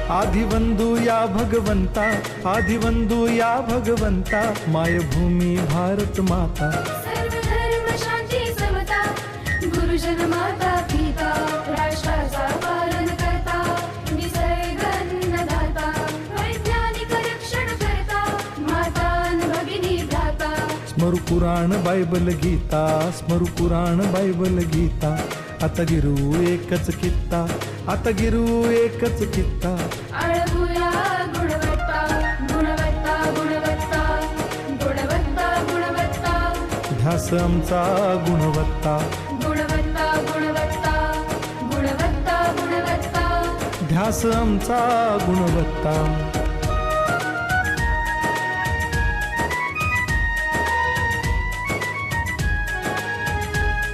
आदिवंदू या भगवंता, आदिवंदू या भगवंता, मायभूमी भारत माता. सर्व धर्म शांती समता, गुरुजन माता पिता, राष्ट्राचा पालन करता, निसर्ग अन्नदाता, वैज्ञानिक रक्षण करता, माता अन भगिनी भ्राता. स्मरू पुराण बायबल गीता, स्मरू पुराण बायबल गीता. आता गिरू एकच कित्ता, आता गिरू एकच कित्ता. आळवूया गुणवत्ता, गुणवत्ता, गुणवत्ता, गुणवत्ता, गुणवत्ता. ध्यास आमचा गुणवत्ता, गुणवत्ता, गुणवत्ता, गुणवत्ता, गुणवत्ता. ध्यास आमचा गुणवत्ता.